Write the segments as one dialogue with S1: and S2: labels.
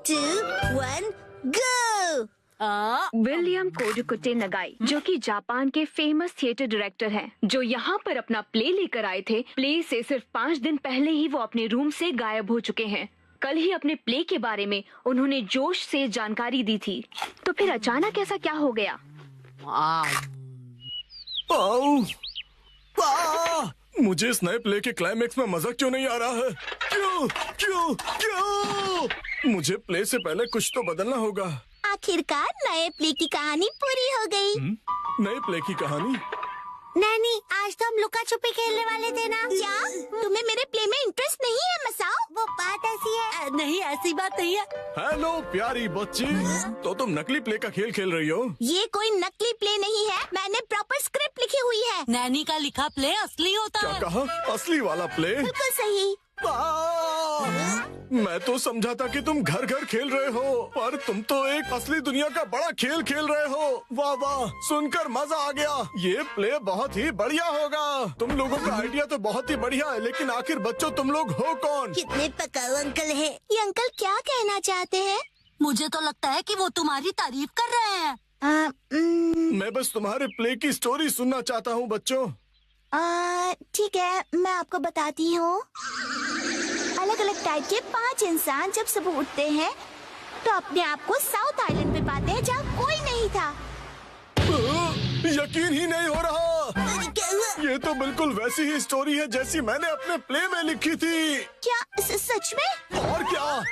S1: 2, 1, go!
S2: William कोडुकुटे नगाई, जो कि Japan के फेमस थिएटर डायरेक्टर हैं, जो यहाँ पर अपना प्ले लेकर आए थे। प्ले से सिर्फ 5 दिन पहले ही वो अपने रूम से गायब हो चुके हैं। कल ही अपने प्ले के बारे में उन्होंने जोश से जानकारी दी थी, तो फिर अचानक ऐसा क्या हो गया?
S3: मुझे इस नए प्ले के क्लाइमेक्स में मजा क्यों नहीं आ रहा है? क्यों क्यों क्यों? मुझे प्ले से पहले कुछ तो बदलना होगा।
S1: आखिरकार नए प्ले की कहानी पूरी हो गई।
S3: नए प्ले की कहानी?
S1: नैनी, आज तो हम लुका छुपी खेलने वाले थे ना? क्या तुम्हें मेरे प्ले में इंटरेस्ट नहीं है मसाओ? वो बात ऐसी है।
S4: नहीं, ऐसी बात नहीं है।
S3: हेलो प्यारी बच्ची, तो तुम नकली प्ले का खेल खेल रही हो?
S1: ये कोई नकली प्ले नहीं है, मैंने प्रॉपर स्क्रिप्ट लिखी हुई है।
S4: नैनी का लिखा प्ले असली होता
S3: क्या
S4: है।
S3: कहा? असली वाला प्ले?
S1: बिल्कुल सही।
S3: मैं तो समझा था कि तुम घर घर खेल रहे हो, पर तुम तो एक असली दुनिया का बड़ा खेल खेल रहे हो। वाह वाह, सुनकर मजा आ गया। ये प्ले बहुत ही बढ़िया होगा। तुम लोगों का आइडिया तो बहुत ही बढ़िया है, लेकिन आखिर बच्चों तुम लोग हो कौन?
S1: कितने पकाऊ अंकल हैं। ये अंकल क्या कहना चाहते हैं?
S4: मुझे तो लगता है कि वो तुम्हारी तारीफ कर रहे हैं।
S3: मैं बस तुम्हारे प्ले की स्टोरी सुनना चाहता हूँ बच्चों।
S1: ठीक है, मैं आपको बताती हूँ। अलग अलग टाइप के 5 इंसान जब सुबह उठते हैं तो अपने आप को साउथ आइलैंड पे पाते हैं जहाँ कोई नहीं था।
S3: यकीन ही नहीं हो रहा। ये तो बिल्कुल वैसी ही स्टोरी है जैसी मैंने अपने प्ले में लिखी थी।
S1: क्या सच में?
S3: और क्या?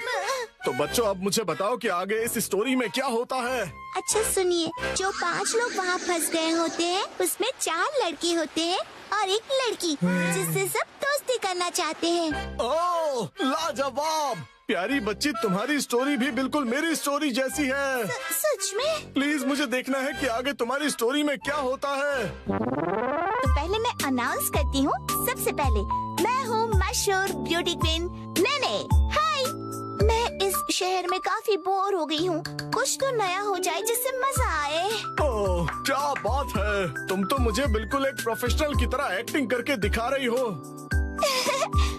S3: तो बच्चों, अब मुझे बताओ कि आगे इस स्टोरी में क्या होता है।
S1: अच्छा सुनिए, जो 5 लोग वहाँ फंस गए होते हैं उसमें 4 लड़के होते हैं और 1 लड़की, जिससे सब दोस्ती करना चाहते हैं।
S3: ओह, लाजवाब! प्यारी बच्ची, तुम्हारी स्टोरी भी बिल्कुल मेरी स्टोरी जैसी है।
S1: सच में?
S3: प्लीज मुझे देखना है कि आगे तुम्हारी स्टोरी में क्या होता है।
S1: तो पहले मैं अनाउंस करती हूँ। सबसे पहले मैं हूँ मशहूर ब्यूटी क्वीन नेने। हाय, मैं इस शहर में काफी बोर हो गई हूँ। कुछ तो नया हो जाए जिससे मजा आए।
S3: ओह, क्या बात है! तुम तो मुझे बिल्कुल एक प्रोफेशनल की तरह एक्टिंग करके दिखा रही हो।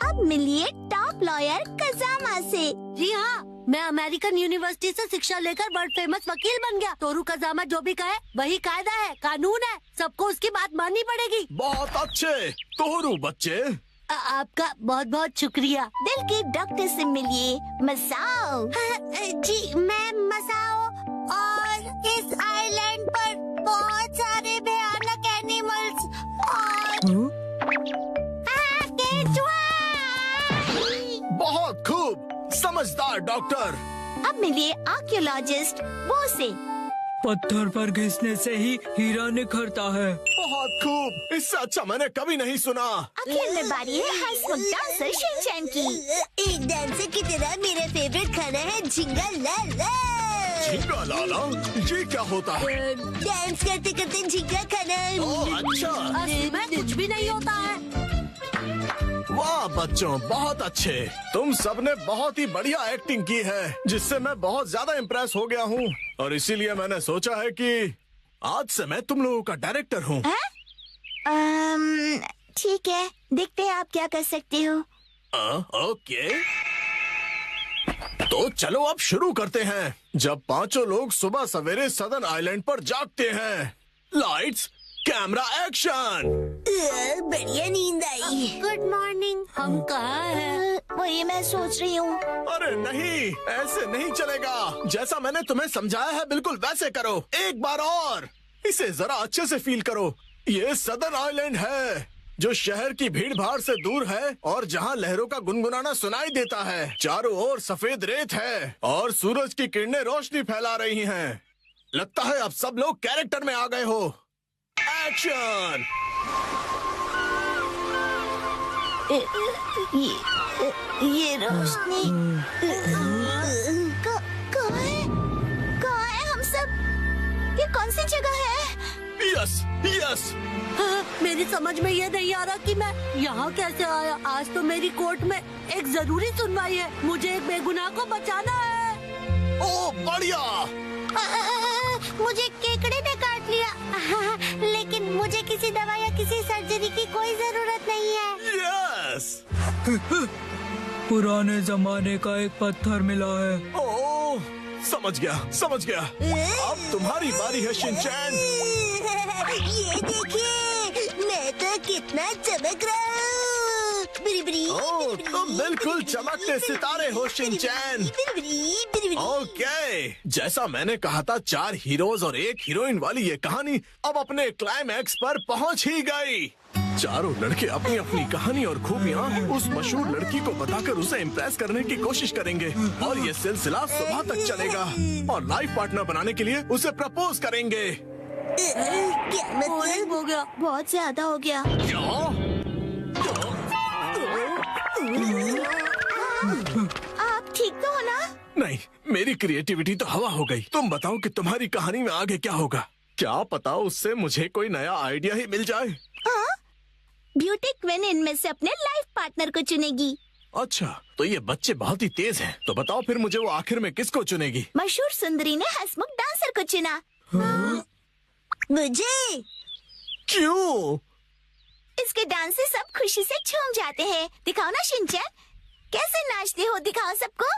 S1: अब मिलिए टॉप लॉयर कजामा से।
S4: जी हाँ, मैं अमेरिकन यूनिवर्सिटी से शिक्षा लेकर वर्ल्ड फेमस वकील बन गया। तोरू कजामा जो भी कहे वही कायदा है, कानून है। सबको उसकी बात माननी पड़ेगी।
S3: बहुत अच्छे तोरू बच्चे।
S4: आपका बहुत बहुत शुक्रिया।
S1: दिल के डॉक्टर से मिलिए मसाओ।
S4: जी, मैं मसाओ, और इस आइलैंड पर बहुत सारे भयानक एनिमल्स और
S3: बहुत खूब, समझदार डॉक्टर।
S1: अब मिलिए आर्कियोलॉजिस्ट वो से।
S5: पत्थर पर घिसने से ही हीरा निखरता है।
S3: बहुत खूब, इससे अच्छा मैंने कभी नहीं सुना।
S1: आखिर में बारी है हंसमुख डांसर शिनचैन की।
S6: एक डांसर की तरह मेरा फेवरेट खाना है झिंगा लाला।
S3: झींगा लाला, ये क्या होता है?
S6: डांस करते करते झिंगा खाना।
S3: ओह, अच्छा।
S4: असली में कुछ भी नहीं होता है।
S3: वाह बच्चों, बहुत अच्छे। तुम सबने बहुत ही बढ़िया एक्टिंग की है, जिससे मैं बहुत ज्यादा इम्प्रेस हो गया हूँ, और इसीलिए मैंने सोचा है कि आज से मैं तुम लोगों का डायरेक्टर हूँ।
S1: ठीक है, देखते हैं आप क्या कर सकते हो।
S3: ओके, तो चलो अब शुरू करते हैं। जब 5 लोग सुबह सवेरे सदर्न आइलैंड पर जागते हैं। Lights, camera, action.
S6: बढ़िया नींद आई।
S4: Good morning. हम कहाँ हैं?
S1: वही मैं सोच रही हूँ।
S3: अरे नहीं, ऐसे नहीं चलेगा। जैसा मैंने तुम्हें समझाया है बिल्कुल वैसे करो। एक बार और, इसे जरा अच्छे से फील करो। ये सदर्न आइलैंड है, जो शहर की भीड़ भाड़ से दूर है और जहाँ लहरों का गुनगुनाना सुनाई देता है। चारों ओर सफेद रेत है और सूरज की किरणें रोशनी फैला रही हैं। लगता है अब सब लोग कैरेक्टर में आ गए हो। एक्शन।
S1: ये रोशनी कहाँ है हम सब? ये कौन सी जगह है?
S3: Yes yes.
S4: मेरी समझ में ये नहीं आ रहा कि मैं यहाँ कैसे आया। आज तो मेरी कोर्ट में एक जरूरी सुनवाई है। मुझे एक बेगुनाह को बचाना है।
S3: ओ बढ़िया।
S1: मुझे केकड़े ने काट लिया, लेकिन मुझे किसी दवा या किसी सर्जरी की कोई जरूरत नहीं है।
S3: यस।
S5: पुराने जमाने का एक पत्थर मिला है।
S3: ओह, समझ गया। अब तुम्हारी बारी है शिनचैन।
S6: ये देखिए, मैं तो कितना चमक रहा हूँ। बिरी
S3: ओह, तुम बिल्कुल चमकते सितारे हो शिनचैन। ओके, जैसा मैंने कहा था 4 हीरोज और 1 हीरोइन वाली ये कहानी अब अपने क्लाइमैक्स पर पहुंच ही गई। चारों लड़के अपनी अपनी कहानी और खूबियाँ उस मशहूर लड़की को बताकर उसे इम्प्रेस करने की कोशिश करेंगे और ये सिलसिला सुबह तक चलेगा और लाइफ पार्टनर बनाने के लिए उसे प्रपोज करेंगे।
S6: क्या मतलब?
S4: हो गया।
S1: बहुत ज्यादा हो गया। आप ठीक तो हो ना?
S3: नहीं, मेरी क्रिएटिविटी तो हवा हो गई। तुम बताओ कि तुम्हारी कहानी में आगे क्या होगा? क्या पता उससे मुझे कोई नया आइडिया ही मिल जाए।
S1: ब्यूटी क्वीन इनमें से अपने लाइफ पार्टनर को चुनेगी।
S3: अच्छा, तो ये बच्चे बहुत ही तेज हैं। तो बताओ फिर मुझे वो आखिर में किसको चुनेगी?
S1: मशहूर सुंदरी ने हंसमुख डांसर को चुना।
S6: मुझे
S3: क्यों?
S1: इसके डांस से सब खुशी से झूम जाते हैं। दिखाओ ना शिनचैन, कैसे नाचते हो, दिखाओ सबको।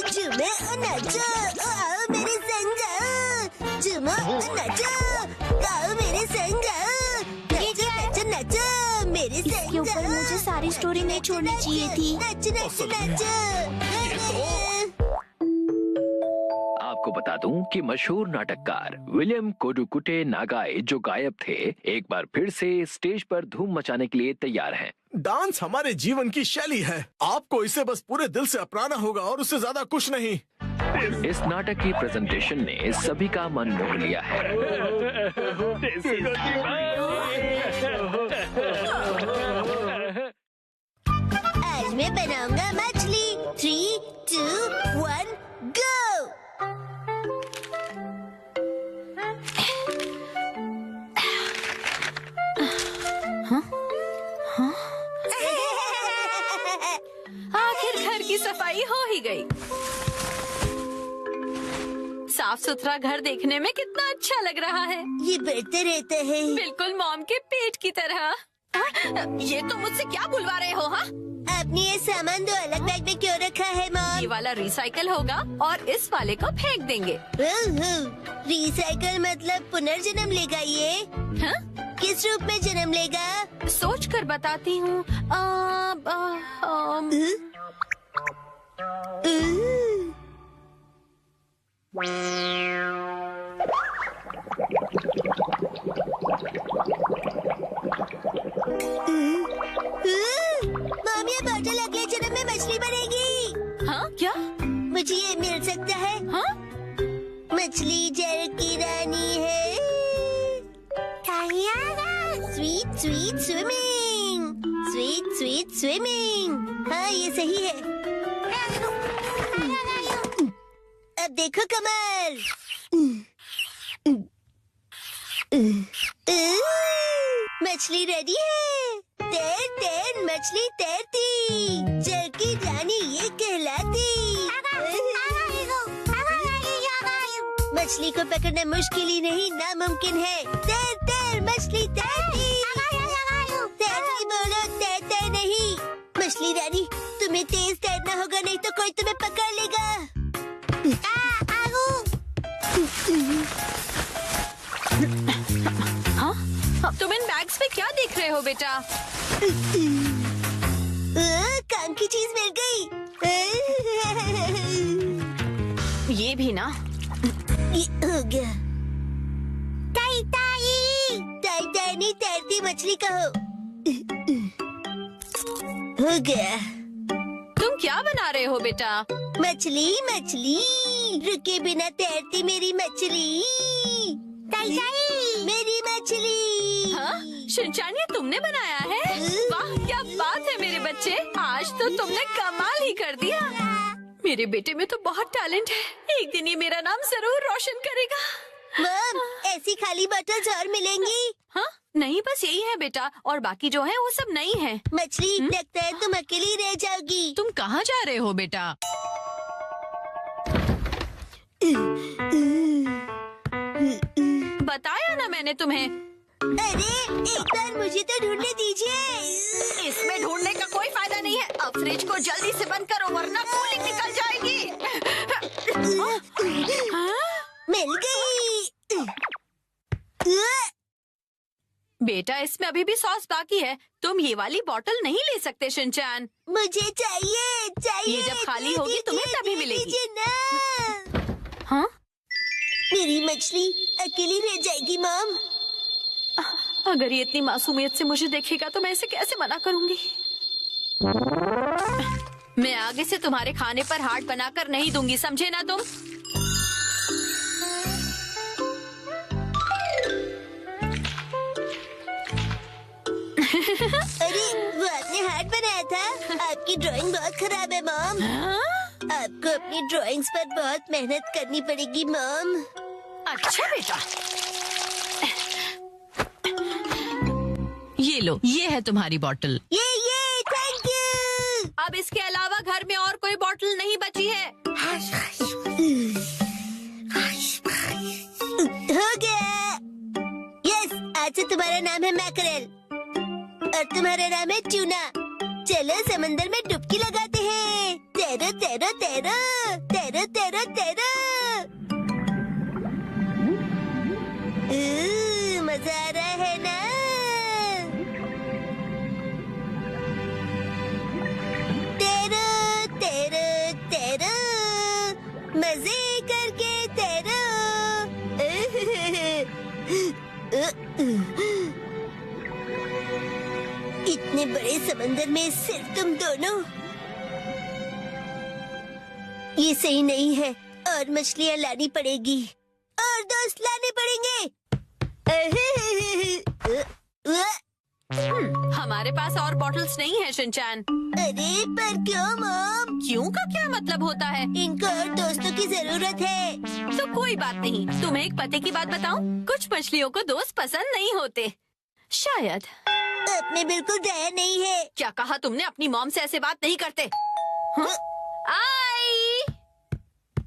S6: झूमो और नाचो, आओ मेरे संग आओ। झूमो और नाचो, आओ मेरे संग आओ। नाचो नाचो नाचो मेरे
S1: इसके
S6: संग
S1: ऊपर
S6: आओ।
S1: मुझे सारी स्टोरी नहीं छोड़नी चाहिए थी।
S6: नाचो नाचो नाचो।
S7: आपको बता दूं कि मशहूर नाटककार विलियम कोडुकुटे नागाई जो गायब थे, एक बार फिर से स्टेज पर धूम मचाने के लिए तैयार हैं।
S3: डांस हमारे जीवन की शैली है। आपको इसे बस पूरे दिल से अपनाना होगा और उससे ज्यादा कुछ नहीं।
S7: इस नाटक की प्रेजेंटेशन ने सभी का मन मोह लिया है।
S6: आज मैं बनाऊंगा मछली। 3, 2, 1, go!
S8: आखिर घर की सफाई हो ही गई। साफ सुथरा घर देखने में कितना अच्छा लग रहा है।
S6: ये बढ़ते रहता है।
S8: बिल्कुल मॉम के पेट की तरह। ये तो मुझसे क्या बुलवा रहे हो? हाँ,
S6: आपने ये सामान 2 अलग बैग में क्यों रखा है मॉम?
S8: ये वाला रिसाइकल होगा और इस वाले को फेंक देंगे।
S6: रिसाइकल मतलब पुनर्जन्म लेगा ये?
S8: हाँ?
S6: किस रूप में जन्म लेगा?
S8: सोच कर बताती हूँ।
S6: मॉम, ये बॉटल अगले जन्म में मछली बनेगी।
S8: हाँ क्या?
S6: मुझे ये मिल सकता है?
S8: हाँ?
S6: मछली जल की रानी है। Sweet sweet swimming, sweet sweet swimming. हाँ, ये सही है। अब देखो कमाल। मछली रेडी है। तैर तैर मछली तैरती, जल की रानी ये कहलाती। मछली को पकड़ना मुश्किल ही नहीं, नामुमकिन है। तैर तैर मछली तैरती। तैरती बोलो, तैरते नहीं। मछली रानी, तुम्हें तेज तैरना होगा, नहीं तो कोई तुम्हें पकड़ लेगा।
S8: हाँ? तुम इन बैग्स में क्या देख रहे हो बेटा?
S6: काम की चीज मिल गई।
S8: ये भी ना।
S6: ये हो गया। ताई ताई, ताई ताई नहीं, तैरती मछली कहो। हो गया।
S8: तुम क्या बना रहे हो बेटा?
S6: मछली मछली, रुके बिना तैरती मेरी मछली। ताई ताई, मेरी मछली।
S8: हाँ? शिनचैन, ये तुमने बनाया है? वाह, क्या बात है मेरे बच्चे, आज तो तुमने कमाल ही कर दिया। मेरे बेटे में तो बहुत टैलेंट है, एक दिन ये मेरा नाम जरूर रोशन करेगा।
S6: मॉम, ऐसी खाली बोतल्स और मिलेंगी?
S8: हाँ? नहीं, बस यही है बेटा, और बाकी जो है वो सब नहीं है।
S6: मछली, लगता है तुम अकेली रह जाओगी।
S8: तुम कहाँ जा रहे हो बेटा? बताया ना मैंने तुम्हें।
S6: अरे एक बार मुझे तो ढूंढने दीजिए।
S8: इसमें ढूंढने का कोई फायदा नहीं है। अब फ्रिज को जल्दी से बंद करो वरना कूलिंग निकल जाएगी।
S6: मिल गई।
S8: बेटा इसमें अभी भी सॉस बाकी है। तुम ये वाली बोतल नहीं ले सकते शिनचैन।
S6: मुझे चाहिए चाहिए।
S8: ये जब खाली होगी तुम्हें तभी मिलेगी।
S6: दीजिए ना।
S8: हाँ?
S6: मेरी मछली अकेली रह जाएगी मॉम।
S8: अगर ये इतनी मासूमियत से मुझे देखेगा तो मैं इसे कैसे मना करूंगी। मैं आगे से तुम्हारे खाने पर हार्ट बनाकर नहीं दूंगी, समझे ना तुम?
S6: अरे वो आपने हार्ट बनाया था। आपकी ड्राइंग बहुत खराब है मॉम। आपको अपनी ड्राइंग्स पर बहुत मेहनत करनी पड़ेगी मॉम।
S8: अच्छा बेटा, ये लो, ये है तुम्हारी बोतल।
S6: ये थैंक यू।
S8: अब इसके अलावा घर में और कोई बोतल नहीं बची है।
S6: हो गया। यस, आज से तुम्हारा नाम है मैकरेल और तुम्हारा नाम है ट्यूना। चलो समंदर में डुबकी लगाते हैं। तैरो तैरो तैरो तैरो तैरो तैरो। मजा आ रहा है ना? तैरो तैरो तैरो, मजे करके तैरो। इतने बड़े समंदर में सिर्फ तुम दोनों। ये सही नहीं है और मछलियाँ लानी पड़ेगी और दोस्त लाने पड़ेंगे।
S8: हमारे पास और बॉटल्स नहीं है शिनचैन।
S6: अरे पर क्यों मॉम?
S8: क्यों का क्या मतलब होता है?
S6: इनको और दोस्तों की जरूरत है।
S8: तो कोई बात नहीं। तुम्हें एक पते की बात बताऊं? कुछ मछलियों को दोस्त पसंद नहीं होते शायद।
S6: आपने बिल्कुल दया नहीं है।
S8: क्या कहा तुमने? अपनी मॉम से ऐसे बात नहीं करते। हाँ? आई।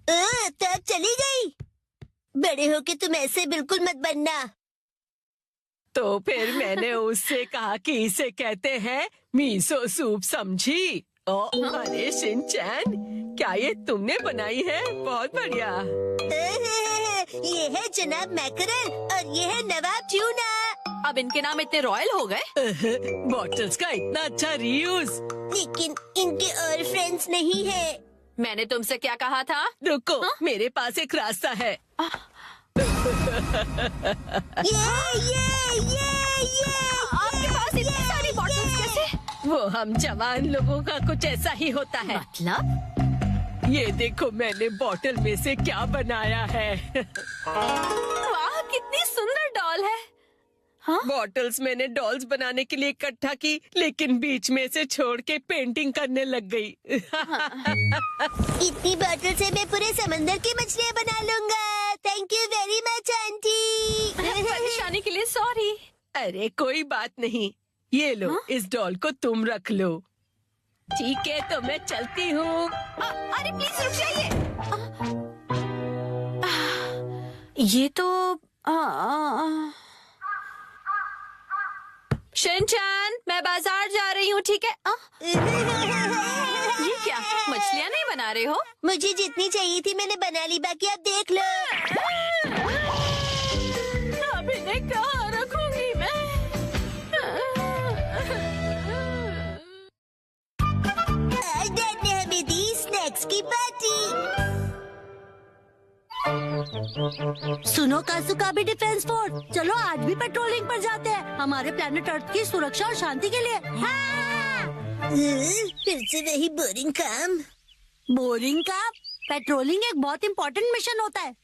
S6: तो अब चली गई। बड़े होके तुम ऐसे बिल्कुल मत बनना।
S9: तो फिर मैंने उससे कहा कि इसे कहते हैं मीसो सूप, समझी? अरे शिनचैन, क्या ये तुमने बनाई है? बहुत बढ़िया।
S6: ये है जनाब मैकरेल और ये है नवाब ट्यूना।
S8: अब इनके नाम इतने रॉयल हो गए।
S9: बॉटल्स का इतना अच्छा रीयूज।
S6: लेकिन इनके और फ्रेंड्स नहीं है।
S8: मैंने तुमसे क्या कहा था?
S9: रुको, मेरे पास एक रास्ता है।
S8: आपके पास इतनी सारी बॉटल्स कैसे?
S9: वो हम जवान लोगों का कुछ ऐसा ही होता है।
S8: मतलब?
S9: ये देखो मैंने बॉटल में से क्या बनाया है।
S8: वाह, कितनी सुंदर डॉल है। हाँ?
S9: बॉटल्स मैंने डॉल्स बनाने के लिए इकट्ठा की, लेकिन बीच में से छोड़ के पेंटिंग करने लग गई।
S6: इतनी बॉटल से मैं पूरे समंदर की मछलियाँ बना लूँगा। Thank you very much aunty.
S8: परेशानी के लिए सॉरी।
S9: अरे कोई बात नहीं। ये लो, इस डॉल को तुम रख लो। ठीक है, तो मैं चलती हूँ।
S8: अरे प्लीज रुक जाइए। ये तो शिनचैन, मैं बाजार जा रही हूँ, ठीक है? ये क्या, मछलियाँ नहीं बना रहे हो?
S6: मुझे जितनी चाहिए थी मैंने बना ली, बाकी आप देख लो।
S8: अब इन्हें कहाँ रखूंगी मैं?
S6: आज डैड ने हमें दी स्नैक्स की पार्टी।
S4: सुनो कासुका भी डिफेंस फोर्स, चलो आज भी पेट्रोलिंग पर जाते हैं हमारे प्लेनेट अर्थ की सुरक्षा और शांति के लिए। हाँ!
S6: फिर से वही बोरिंग काम।
S4: बोरिंग काम? पेट्रोलिंग एक बहुत इम्पोर्टेंट मिशन होता है।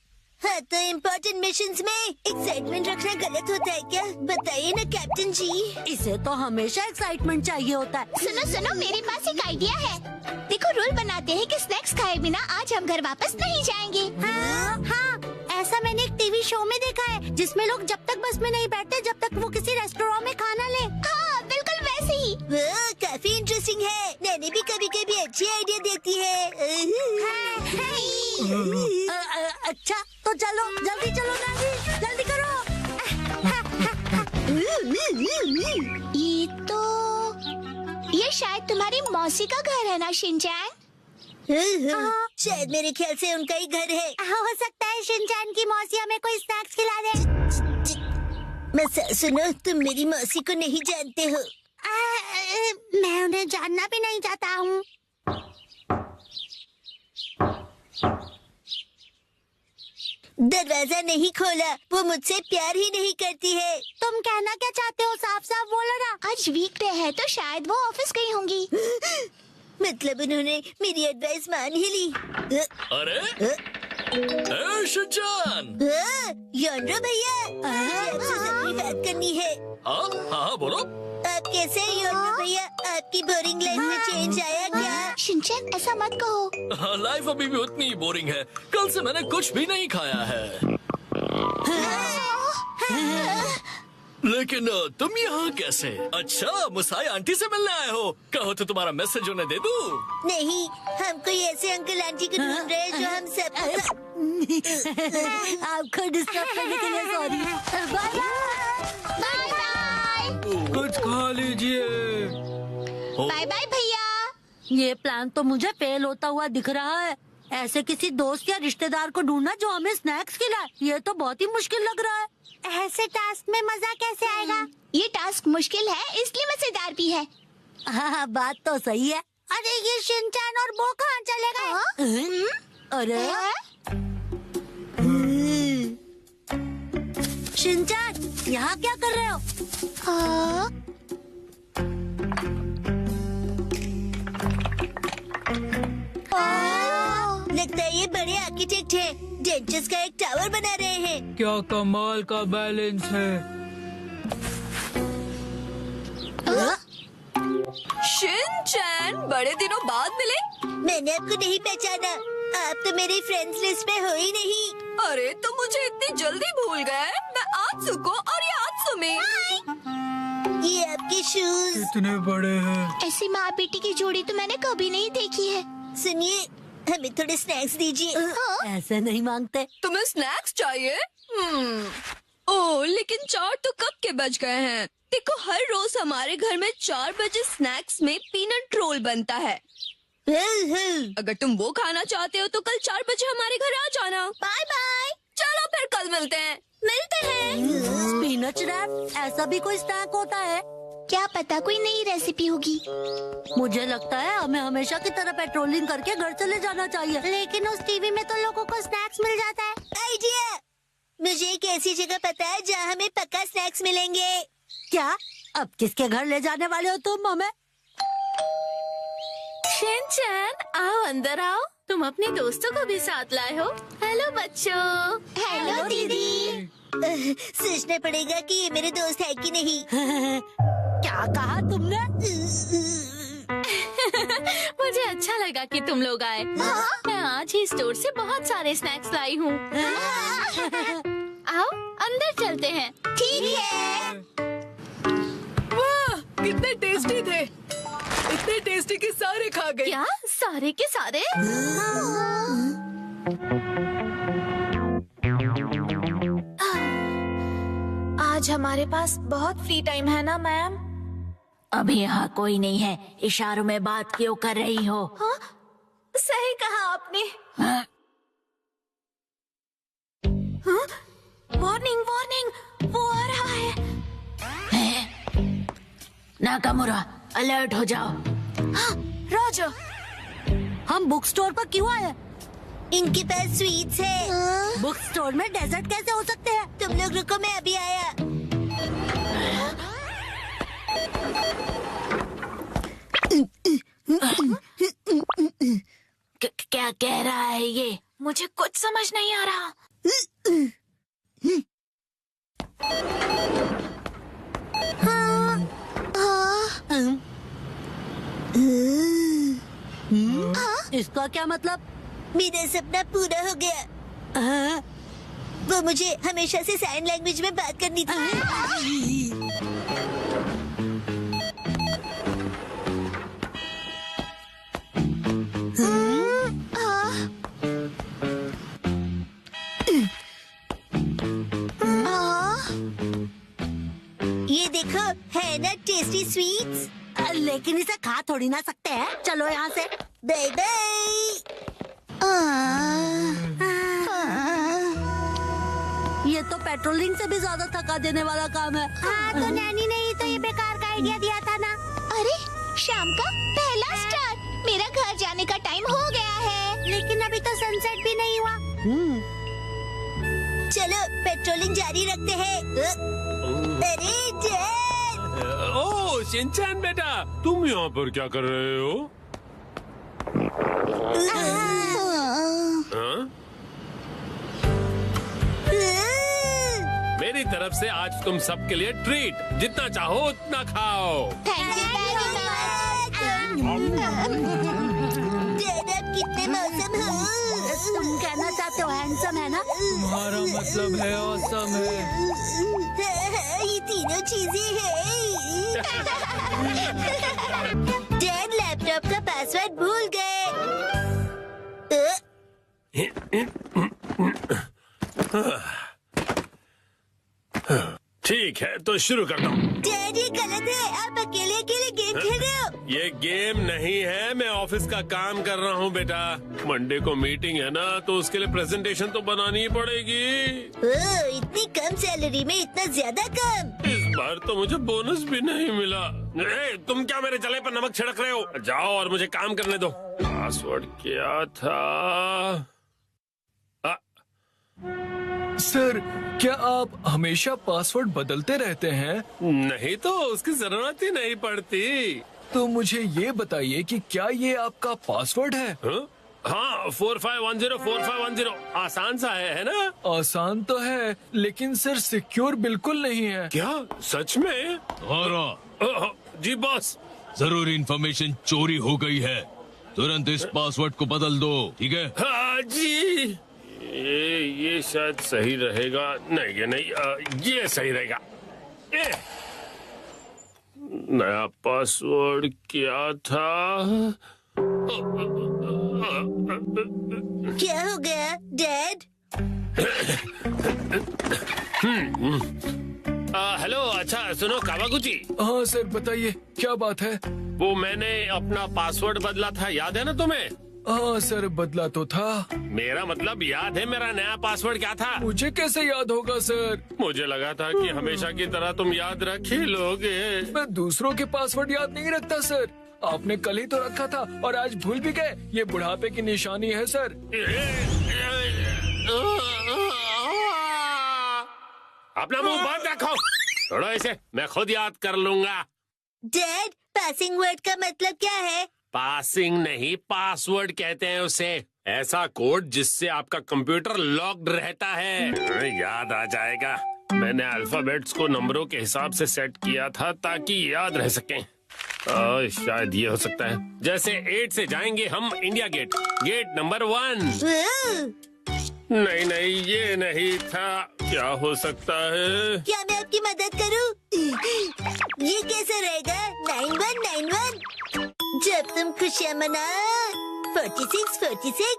S6: हाँ, तो इम्पोर्टेंट मिशंस में एक्साइटमेंट रखना गलत होता है क्या? बताइए ना कैप्टन जी।
S4: इसे तो हमेशा एक्साइटमेंट चाहिए होता है।
S1: सुनो सुनो, मेरे पास एक आइडिया है। देखो, रूल बनाते हैं कि स्नैक्स खाए बिना आज हम घर वापस नहीं जाएंगे।
S4: हाँ, ऐसा मैंने एक टीवी शो में देखा है जिसमें लोग जब तक बस में नहीं बैठते जब तक वो किसी रेस्टोरेंट में खाना ले।
S1: हाँ, बिल्कुल वैसे ही।
S6: वो काफी इंटरेस्टिंग है। नैनी भी कभी कभी अच्छी आइडिया देती है।
S4: अच्छा, तो चलो जल्दी चलो नानी, जल्दी करो।
S1: ये शायद तुम्हारी मौसी का घर है ना शिनचैन?
S6: शायद मेरे ख्याल से उनका ही घर है। हो सकता है शिनचैन की मौसी हमें कोई स्नैक्स खिला दे। मैं सुनो, तुम मेरी मौसी को नहीं जानते हो। मैं उन्हें जानना भी नहीं चाहता हूँ। दरवाजा नहीं खोला, वो मुझसे प्यार ही नहीं करती है। तुम कहना क्या चाहते हो? साफ साफ बोलो ना।
S1: आज वीकडे है तो शायद वो ऑफिस गई होंगी।
S6: मतलब उन्होंने मेरी एडवाइस मान ही ली।
S3: अरे शिनचैन,
S6: योनरो भैया, मुझे आपसे जरूरी बात करनी है।
S3: हाँ बोलो।
S6: आप कैसे हैं योनरो भैया? आपकी बोरिंग लाइफ में चेंज आया क्या?
S1: शिनचैन ऐसा मत कहो।
S3: लाइफ अभी भी उतनी ही बोरिंग है। कल से मैंने कुछ भी नहीं खाया है। लेकिन तुम यहाँ कैसे? अच्छा, मुसाई आंटी से मिलने आए हो। कहो तो तुम्हारा मैसेज उन्हें दे दूँ?
S6: नहीं, हम कोई ऐसे अंकल आंटी को ढूंढ रहे हैं जो हम सब। आपको डिस्टर्ब करने के लिए सॉरी। Bye
S1: bye.
S5: कुछ खा लीजिए।
S1: बाय बाय भैया।
S4: ये प्लान तो मुझे फेल होता हुआ दिख रहा है। ऐसे किसी दोस्त या रिश्तेदार को ढूंढना जो हमें स्नैक्स खिलाए, ये तो बहुत ही मुश्किल लग रहा है।
S6: ऐसे टास्क में मजा कैसे आएगा?
S1: ये टास्क मुश्किल है इसलिए मजेदार भी है।
S4: हाँ, बात तो सही है।
S6: अरे ये शिनचैन और वो कहाँ चले गए?
S4: अरे शिनचैन, यहाँ क्या कर रहे हो?
S6: लगता है ये बड़े आर्किटेक्ट हैं। डेंचर्स का एक टावर बना रहे हैं।
S5: क्या कमाल का बैलेंस है।
S8: शिनचैन, बड़े दिनों बाद मिले।
S6: मैंने आपको नहीं पहचाना। आप तो मेरी फ्रेंड्स लिस्ट में हो ही नहीं।
S8: अरे तुम मुझे इतनी जल्दी भूल गए। मैं आत्सु को और ये आत्सु में।
S6: ये आपके शूज।
S5: इतने बड़े हैं।
S1: ऐसी माँ बेटी की जोड़ी तो मैंने कभी नहीं देखी है।
S6: सुनिए, हमें थोड़े स्नैक्स दीजिए।
S4: ऐसे नहीं मांगते।
S8: तुम्हें स्नैक्स चाहिए? ओह, लेकिन 4 तो कब के बज गए हैं। देखो, हर रोज हमारे घर में 4 बजे स्नैक्स में पीनट रोल बनता है। अगर तुम वो खाना चाहते हो तो कल 4 बजे हमारे घर आ जाना।
S1: Bye bye.
S8: चलो फिर कल मिलते हैं।
S1: मिलते हैं।
S4: स्पिनच रैप, ऐसा भी कोई स्नैक होता है?
S1: क्या पता कोई नई रेसिपी होगी।
S4: मुझे लगता है हमें हमेशा की तरह पेट्रोलिंग करके घर चले जाना चाहिए।
S6: लेकिन उस टीवी में तो लोगों को स्नैक्स मिल जाता है। आइडिया! मुझे एक ऐसी जगह पता है जहाँ हमें पक्का स्नैक्स मिलेंगे।
S4: क्या? अब किसके घर ले जाने वाले हो तुम हमें?
S8: शिनचैन, आओ अंदर आओ। तुम अपने दोस्तों को भी साथ लाए हो। हेलो बच्चों।
S1: हेलो दीदी।
S6: सोचना पड़ेगा कि ये मेरे दोस्त है कि नहीं।
S4: क्या कहा तुमने?
S8: मुझे अच्छा लगा कि तुम लोग आए। मैं आज ही स्टोर से बहुत सारे स्नैक्स लाई हूँ। आओ अंदर चलते हैं।
S1: ठीक है।
S9: वाह, कितने टेस्टी थे। इतने टेस्टी कि सारे खा गए।
S8: क्या सारे के सारे? आज हमारे पास बहुत फ्री टाइम है ना मैम?
S4: अभी यहाँ कोई नहीं है। इशारों में बात क्यों कर रही हो?
S8: हाँ? सही कहा आपने।
S4: हाँ?
S8: वार्निंग वार्निंग, वो आ रहा है।
S4: नाकामुरा, अलर्ट हो जाओ।
S8: हाँ, राजा।
S4: हम बुक स्टोर पर क्यों आए?
S6: इनके पास स्वीट्स है।
S4: बुक स्टोर में डेजर्ट कैसे हो सकते हैं?
S6: तुम लोग रुको, मैं अभी आया।
S4: क्या कह रहा है ये?
S8: मुझे कुछ समझ नहीं आ रहा।
S4: इसका क्या मतलब?
S6: मेरा सपना पूरा हो गया। वो मुझे हमेशा से साइन लैंग्वेज में बात करनी थी।
S4: लेकिन इसे खा थोड़ी ना सकते हैं। चलो यहाँ से।
S6: Bye bye.
S4: ये तो पेट्रोलिंग से भी ज्यादा थका देने वाला काम है।
S6: हाँ, तो नैनी ने ही तो ये बेकार का आइडिया दिया था ना।
S1: अरे शाम का पहला स्टार। मेरा घर जाने का टाइम हो गया है।
S6: लेकिन अभी तो सनसेट भी नहीं हुआ। चलो पेट्रोलिंग जारी रखते हैं। अरे डैड।
S10: ओह शिनचैन बेटा, तुम यहाँ पर क्या कर रहे हो? हाँ? मेरी तरफ से आज तुम सबके लिए ट्रीट, जितना चाहो उतना खाओ।
S1: Thank you very much.
S6: Dad आप कितने मौसम हो।
S4: तुम कहना चाहते हो हैंडसम है ना?
S5: तुम्हारा मतलब है ऑसम है।
S6: ये तीनों चीजें हैं। डैड लैपटॉप का पासवर्ड भूल गए।
S10: ठीक है तो शुरू करता हूँ।
S6: डैड ये गलत है, आप अकेले अकेले गेम खेल रहे हो।
S10: ये गेम नहीं है, मैं ऑफिस का काम कर रहा हूँ बेटा। मंडे को मीटिंग है ना, तो उसके लिए प्रेजेंटेशन तो बनानी ही पड़ेगी।
S6: इतनी कम सैलरी में इतना ज्यादा काम।
S10: इस बार तो मुझे बोनस भी नहीं मिला। तुम क्या मेरे जले पर नमक छिड़क रहे हो? जाओ और मुझे काम करने दो। पासवर्ड क्या था?
S5: सर क्या आप हमेशा पासवर्ड बदलते रहते हैं?
S10: नहीं तो उसकी जरूरत ही नहीं पड़ती।
S5: तो मुझे ये बताइए कि क्या ये आपका पासवर्ड है?
S10: हाँ 45104510। आसान सा है ना?
S5: आसान तो है लेकिन सर सिक्योर बिल्कुल नहीं है।
S10: क्या सच में? जी बॉस।
S11: जरूरी इंफॉर्मेशन चोरी हो गई है, तुरंत इस पासवर्ड को बदल दो, ठीक है?
S10: हाँ जी। ये शायद सही रहेगा। नहीं ये नहीं, ये सही रहेगा। नया पासवर्ड क्या था?
S6: क्या हो गया डैड?
S10: हेलो, अच्छा सुनो कावागुची।
S5: हाँ सर बताइए क्या बात है?
S10: वो मैंने अपना पासवर्ड बदला था, याद है ना तुम्हें?
S5: हाँ सर बदला तो था।
S10: मेरा मतलब याद है मेरा नया पासवर्ड क्या था?
S5: मुझे कैसे याद होगा सर?
S10: मुझे लगा था कि हमेशा की तरह तुम याद रख ही लोगे।
S5: मैं दूसरों के पासवर्ड याद नहीं रखता सर। आपने कल ही तो रखा था और आज भूल भी गए। ये बुढ़ापे की निशानी है सर।
S10: अपना मुंह बंद रखो। छोड़ो इसे, मैं खुद याद कर लूंगा।
S6: डैड पासिंग वर्ड का मतलब क्या है?
S10: पासिंग नहीं, पासवर्ड कहते हैं उसे। ऐसा कोड जिससे आपका कंप्यूटर लॉक्ड रहता है। याद आ जाएगा। मैंने अल्फाबेट्स को नंबरों के हिसाब से सेट किया था ताकि याद रह सकें। शायद ये हो सकता है। जैसे 8 से जाएंगे हम इंडिया गेट, गेट नंबर 1। नहीं नहीं ये नहीं था। क्या हो सकता है?
S6: क्या मैं आपकी मदद करूं? ये कैसे रहेगा? 9191। जब तुम खुशियाँ मना 46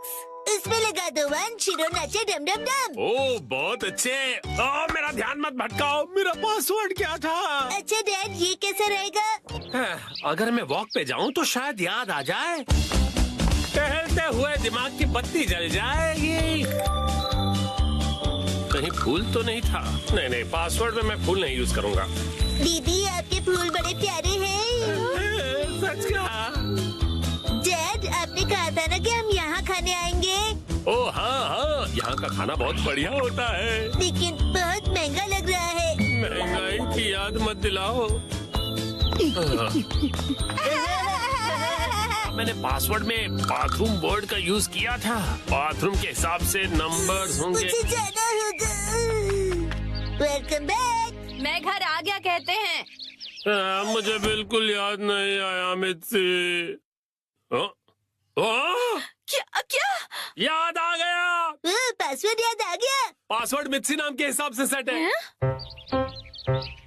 S6: इसमें लगा दो 1, शिरो नाचे डम डम डम।
S10: ओह बहुत अच्छे। मेरा ध्यान मत भटकाओ। मेरा पासवर्ड क्या था?
S6: अच्छा डैड ये कैसे रहेगा?
S10: अगर मैं वॉक पे जाऊं तो शायद याद आ जाए। टहलते हुए दिमाग की बत्ती जल जाएगी। कहीं फूल तो नहीं था? नहीं नहीं, पासवर्ड में मैं फूल नहीं यूज करूंगा।
S6: दीदी आपके फूल बड़े प्यारे हैं।
S10: सच कहा।
S6: डैड आपने कहा था ना कि हम यहाँ खाने आएंगे।
S10: ओह हाँ, यहाँ का खाना बहुत बढ़िया होता है।
S6: लेकिन बहुत महंगा लग रहा है।
S10: महंगाई की याद मत दिलाओ। मैंने पासवर्ड में बाथरूम वर्ड का यूज किया था। बाथरूम के हिसाब से नंबर्स होंगे।
S6: मुझे जाना होगा। Welcome back.
S8: मैं घर आ गया कहते हैं।
S10: मुझे बिल्कुल याद नहीं आया मित्सी।
S8: क्या क्या?
S10: याद आ गया।
S6: पासवर्ड याद आ गया।
S10: पासवर्ड मित्सी नाम के हिसाब से सेट है।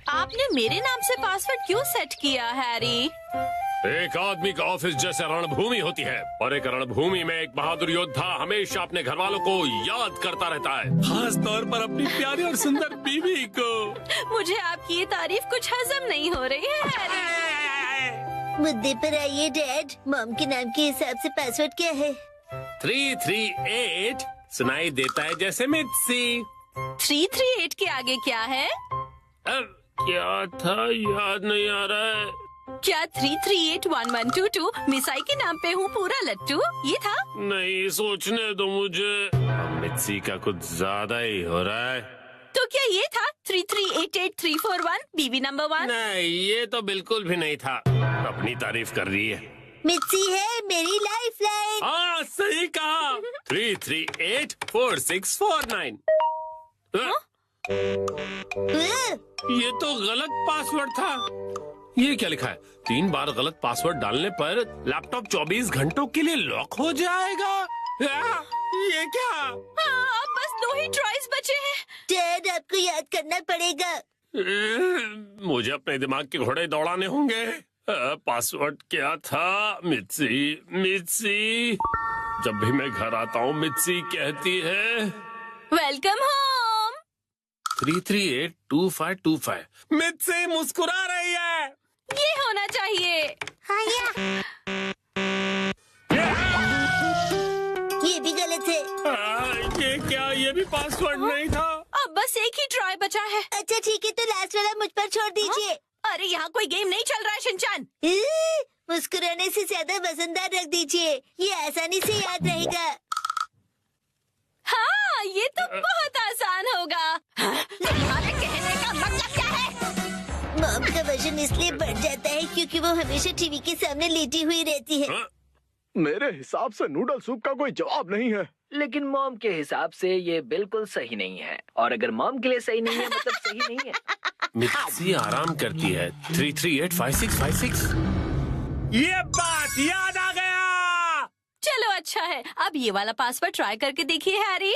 S8: आपने मेरे नाम से पासवर्ड क्यों सेट किया हैरी?
S10: एक आदमी का ऑफिस जैसे रणभूमि होती है और एक रणभूमि में एक बहादुर योद्धा हमेशा अपने घर वालों को याद करता रहता है, खास तौर पर अपनी प्यारी और सुंदर बीवी को।
S8: मुझे आपकी ये तारीफ कुछ हजम नहीं हो रही है हैरी।
S6: मुद्दे पर आइए डैड। मॉम के नाम के हिसाब से पासवर्ड क्या है?
S10: 338 सुनाई देता है जैसे मित्सी।
S8: 338 के आगे क्या है?
S10: अब क्या था याद नहीं आ रहा है।
S8: क्या 3381122 मिसाई के नाम पे हूँ पूरा लट्टू ये था?
S10: नहीं, सोचने दो मुझे। मित्सी का कुछ ज्यादा ही हो रहा है।
S8: तो क्या ये था 3388341 बीबी नंबर 1?
S10: नहीं, ये तो बिल्कुल भी नहीं था। अपनी तारीफ कर रही है।
S6: मिर्ची है मेरी लाइफ लाइन।
S10: हाँ, सही कहा। 3384649। ये तो गलत पासवर्ड था। ये क्या लिखा है? 3 बार गलत पासवर्ड डालने पर लैपटॉप 24 घंटों के लिए लॉक हो जाएगा। ये क्या?
S8: हाँ, अब बस 2 ही ट्राइज बचे हैं।
S6: डैड आपको याद करना पड़ेगा।
S10: मुझे अपने दिमाग के घोड़े दौड़ाने होंगे। पासवर्ड क्या था? मित्सी मित्सी। जब भी मैं घर आता हूँ मित्सी कहती है
S8: वेलकम होम।
S10: 3382525। मित्सी मुस्कुरा रही है।
S8: ये होना चाहिए।
S6: हाँ ये भी गलत है।
S10: ये क्या? ये भी पासवर्ड नहीं था।
S8: अब बस एक ही ट्राई बचा है।
S6: अच्छा ठीक है, तो लास्ट वाला मुझ पर छोड़ दीजिए।
S8: अरे यहाँ कोई गेम नहीं चल रहा है शिनचान।
S6: मुस्कुराने से ज्यादा वजनदार रख दीजिए, ये आसानी से याद रहेगा।
S8: हाँ, ये तो बहुत आसान होगा। तुम्हारे कहने का मतलब क्या है?
S6: मॉम का वजन इसलिए बढ़ जाता है क्योंकि वो हमेशा टीवी के सामने लेटी हुई रहती है।
S3: मेरे हिसाब से नूडल सूप का कोई जवाब नहीं है।
S7: लेकिन मॉम के हिसाब से ये बिल्कुल सही नहीं है, और अगर मॉम के लिए सही नहीं है मतलब सही नहीं है।
S10: मित्सी आराम करती है। 3385656। ये बात याद आ गया।
S8: चलो अच्छा है, अब ये वाला पासवर्ड ट्राई करके देखिए हैरी।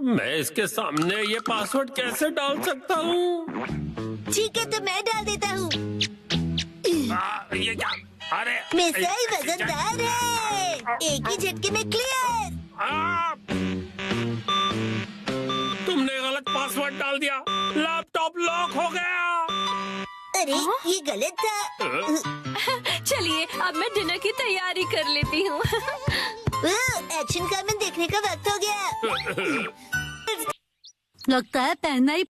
S10: मैं इसके सामने ये पासवर्ड कैसे डाल सकता हूँ?
S6: ठीक है, तो मैं डाल देता हूँ।
S10: ये क्या? अरे
S6: मिसाइल वजनदार है, एक ही झटके में क्लियर।
S10: तुमने गलत पासवर्ड डाल दिया। लैपटॉप लॉक हो गया।
S6: अरे ये गलत था।
S8: चलिए अब मैं डिनर की तैयारी कर लेती हूँ।
S6: एक्शन कामन देखने का वक्त हो गया।
S4: लगता है पहनना ही